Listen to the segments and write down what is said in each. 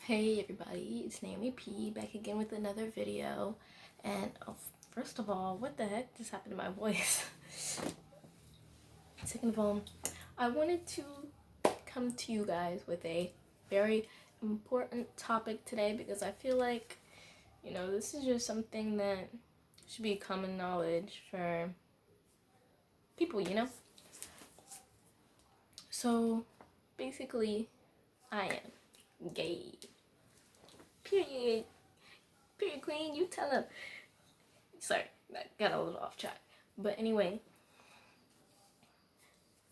Hey everybody, it's Naomi P back again with another video. And first of all, what the heck just happened to my voice? Second of all, I wanted to come to you guys with a very important topic today because I feel like, this is just something that should be common knowledge for people. So basically, I am gay. Period. Period, queen, you tell him. Sorry, that got a little off track. But anyway,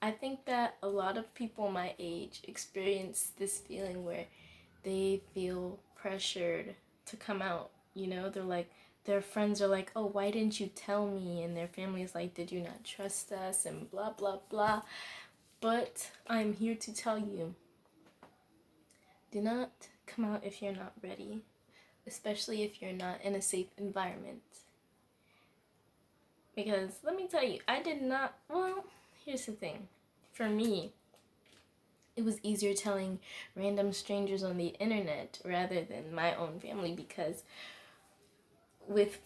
I think that a lot of people my age experience this feeling where they feel pressured to come out. They're like, their friends are like, oh, why didn't you tell me? And their family is like, did you not trust us? And blah, blah, blah. But I'm here to tell you, do not come out if you're not ready, especially if you're not in a safe environment. Because let me tell you, I did not, well, here's the thing. For me, it was easier telling random strangers on the internet rather than my own family, because with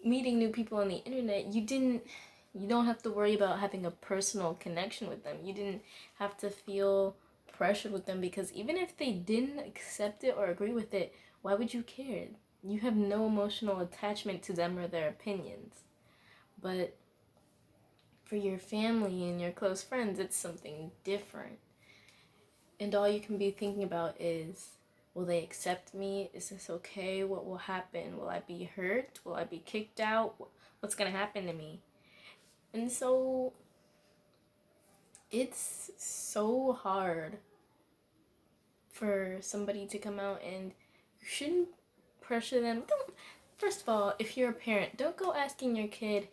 meeting new people on the internet, you don't have to worry about having a personal connection with them. You didn't have to feel pressured with them, because even if they didn't accept it or agree with it, why would you care? You have no emotional attachment to them or their opinions. But for your family and your close friends, it's something different. And all you can be thinking about is, will they accept me? Is this okay? What will happen? Will I be hurt? Will I be kicked out? What's going to happen to me? And so it's so hard for somebody to come out, and you shouldn't pressure them. First of all, if you're a parent, don't go asking your kid,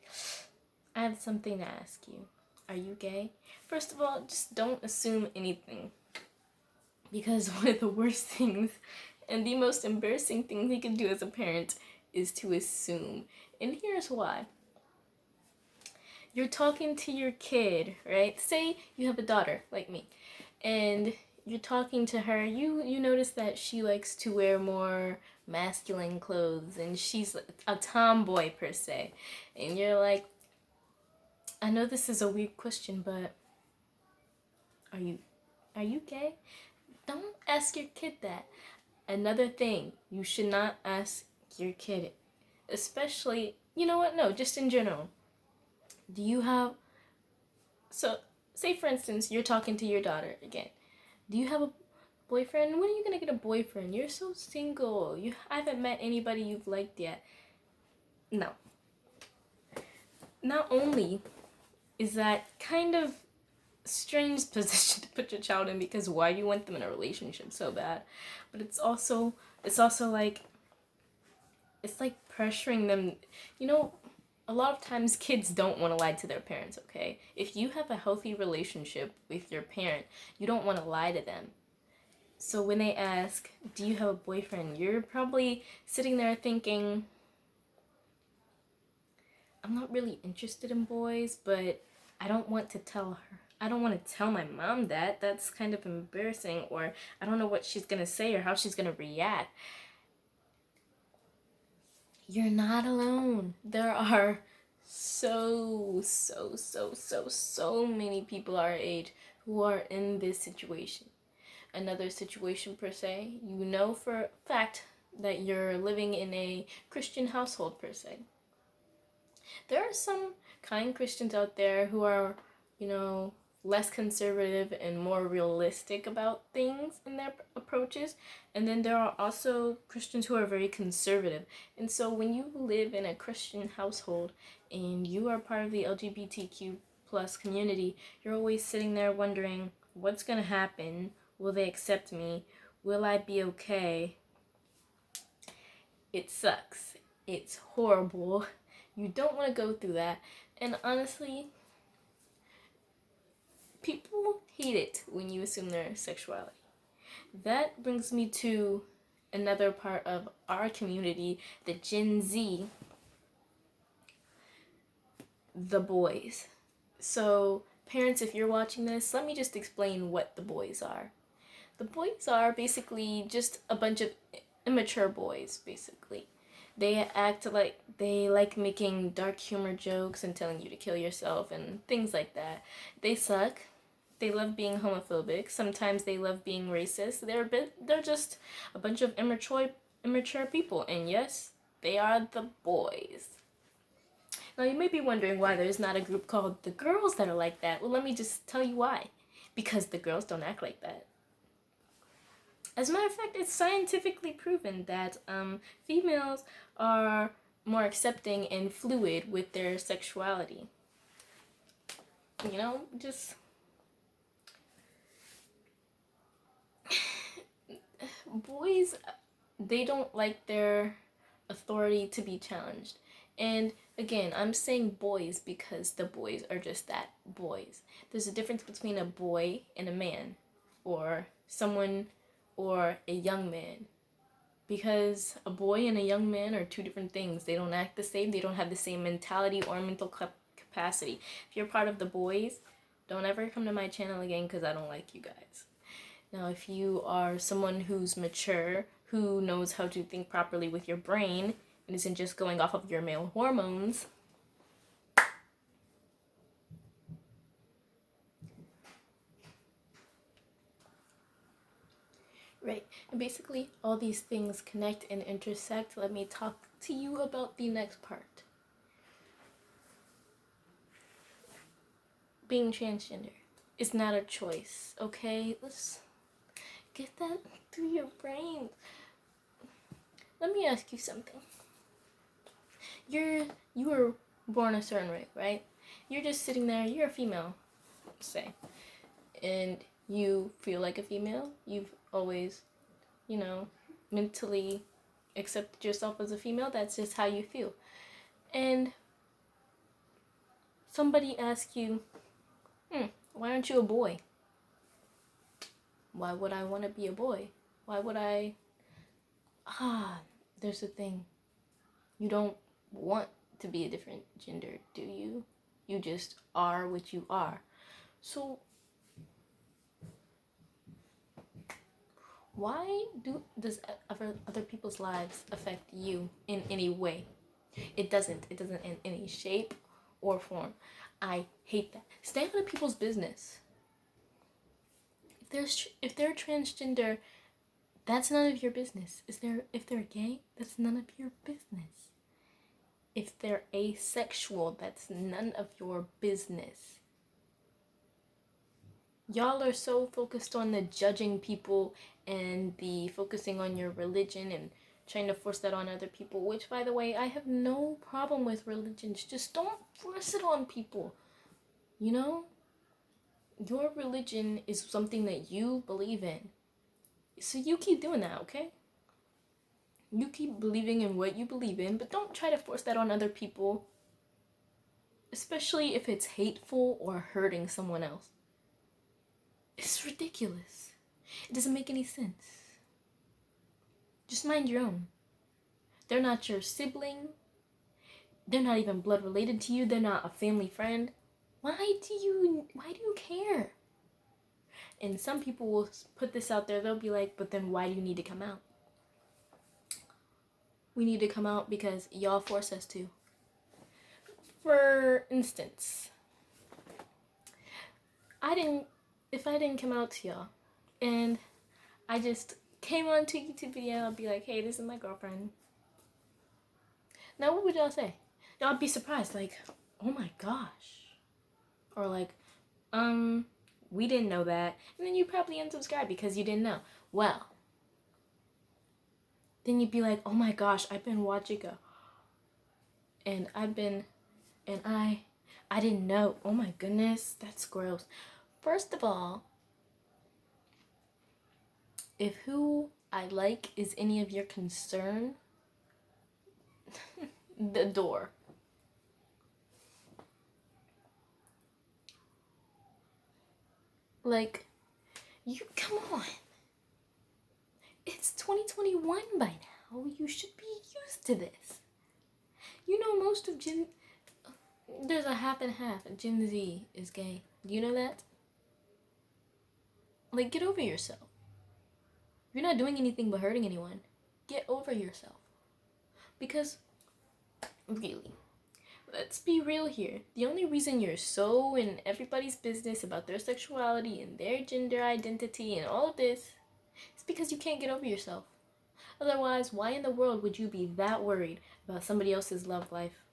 I have something to ask you. Are you gay? First of all, just don't assume anything. Because one of the worst things and the most embarrassing thing you can do as a parent is to assume. And here's why. You're talking to your kid, right? Say you have a daughter like me, and you're talking to her. You notice that she likes to wear more masculine clothes, and she's a tomboy per se. And you're like, I know this is a weird question, but are you gay? Don't ask your kid that. Another thing, you should not ask your kid, especially, you know what? No, just in general. Do you have, so say for instance, you're talking to your daughter again. Do you have a boyfriend? When are you gonna get a boyfriend? You're so single. I haven't met anybody you've liked yet. No. Not only is that kind of strange position to put your child in, because why do you want them in a relationship so bad? But it's also like, it's like pressuring them. A lot of times kids don't want to lie to their parents, okay? If you have a healthy relationship with your parent, you don't want to lie to them. So when they ask, do you have a boyfriend? You're probably sitting there thinking, I'm not really interested in boys, but I don't want to tell her. I don't want to tell my mom that. That's kind of embarrassing, or I don't know what she's going to say or how she's going to react. You're not alone. There are so many people our age who are in this situation. Another situation per se, you know for a fact that you're living in a Christian household per se. There are some kind Christians out there who are, less conservative and more realistic about things in their approaches. And then there are also Christians who are very conservative. And so when you live in a Christian household and you are part of the LGBTQ plus community, you're always sitting there wondering, what's going to happen? Will they accept me? Will I be okay? It sucks. It's horrible. You don't want to go through that. And honestly, people hate it when you assume their sexuality. That brings me to another part of our community, the Gen Z, the boys. So, parents, if you're watching this, let me just explain what the boys are. The boys are basically just a bunch of immature boys, basically. They act like they like making dark humor jokes and telling you to kill yourself and things like that. They suck. They love being homophobic. Sometimes they love being racist. They're just a bunch of immature people. And yes, they are the boys. Now you may be wondering why there's not a group called the girls that are like that. Well, let me just tell you why. Because the girls don't act like that. As a matter of fact, it's scientifically proven that females are more accepting and fluid with their sexuality. You know, just boys, they don't like their authority to be challenged. And again, I'm saying boys because the boys are just that, boys. There's a difference between a boy and a man, or someone, or a young man. Because a boy and a young man are two different things. They don't act the same. They don't have the same mentality or mental capacity. If you're part of the boys, don't ever come to my channel again because I don't like you guys. Now, if you are someone who's mature, who knows how to think properly with your brain, and isn't just going off of your male hormones, right, and basically all these things connect and intersect. Let me talk to you about the next part. Being transgender is not a choice, okay? Let's get that through your brain. Let me ask you something. You were born a certain way, right? You're just sitting there, you're a female, say, and you feel like a female. You've always, mentally accepted yourself as a female. That's just how you feel. And somebody asks you, why aren't you a boy? Why would I want to be a boy? Why would I? There's the thing. You don't want to be a different gender, do you? You just are what you are. So why does other people's lives affect you in any way? It doesn't in any shape or form. I hate that. Stay out of people's business. If they're transgender, that's none of your business. If they're gay, that's none of your business. If they're asexual, that's none of your business. Y'all are so focused on the judging people and the focusing on your religion and trying to force that on other people, which, by the way, I have no problem with religions. Just don't force it on people. Your religion is something that you believe in. So you keep doing that, okay? You keep believing in what you believe in, but don't try to force that on other people, especially if it's hateful or hurting someone else. It's ridiculous. It doesn't make any sense. Just mind your own. They're not your sibling. They're not even blood related to you. They're not a family friend. Why do you care? And some people will put this out there. They'll be like, but then why do you need to come out? We need to come out because y'all force us to. For instance, if I didn't come out to y'all and I just came onto a YouTube video, I'd be like, hey, this is my girlfriend. Now, what would y'all say? Y'all be surprised, like, oh my gosh. Or like, we didn't know that. And then you probably unsubscribe because you didn't know. Well, then you'd be like, oh my gosh, I've been watching and I didn't know. Oh my goodness, that's gross. First of all, if who I like is any of your concern, the door. Like, come on. It's 2021 by now. You should be used to this. Most of there's a half and half. Gen Z is gay. Do you know that? Like, get over yourself. You're not doing anything but hurting anyone. Get over yourself. Because, really, let's be real here. The only reason you're so in everybody's business about their sexuality and their gender identity and all of this is because you can't get over yourself. Otherwise, why in the world would you be that worried about somebody else's love life?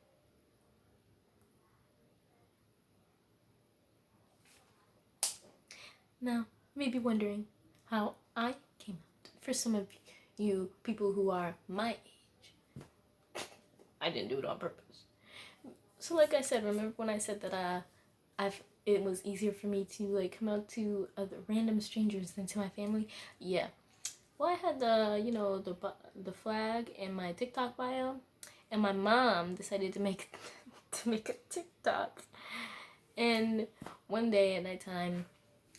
Now, you may be wondering how I came out. For some of you people who are my age, I didn't do it on purpose. So like I said, remember when I said that it was easier for me to like come out to other random strangers than to my family? Yeah. Well, I had the flag in my TikTok bio, and my mom decided to make a TikTok. And one day at nighttime,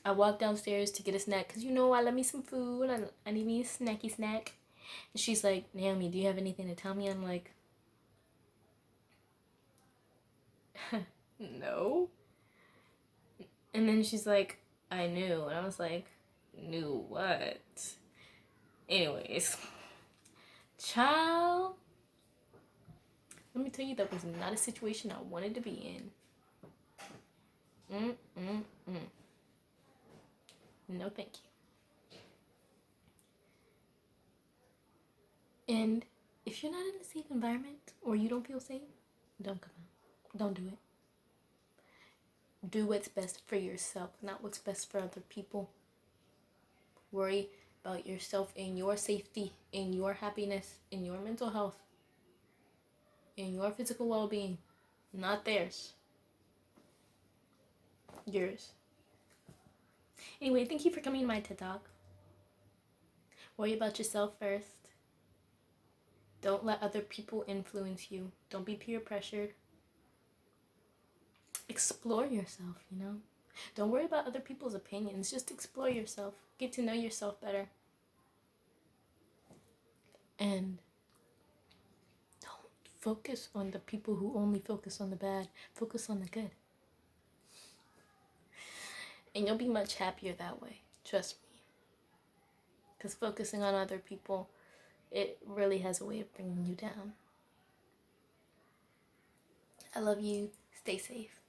I walked downstairs to get a snack because I love me some food. I need me a snacky snack. And she's like, Naomi, do you have anything to tell me? I'm like, no. And then she's like, I knew. And I was like, knew what? Anyways, child, let me tell you, that was not a situation I wanted to be in. No, thank you. And if you're not in a safe environment or you don't feel safe, don't come out. Don't do it. Do what's best for yourself, not what's best for other people. Worry about yourself and your safety, and your happiness, and your mental health, and your physical well-being, not theirs. Yours. Anyway, thank you for coming to my TED Talk. Worry about yourself first. Don't let other people influence you. Don't be peer pressured. Explore yourself, Don't worry about other people's opinions. Just explore yourself. Get to know yourself better. And don't focus on the people who only focus on the bad. Focus on the good. And you'll be much happier that way. Trust me. Because focusing on other people, it really has a way of bringing you down. I love you. Stay safe.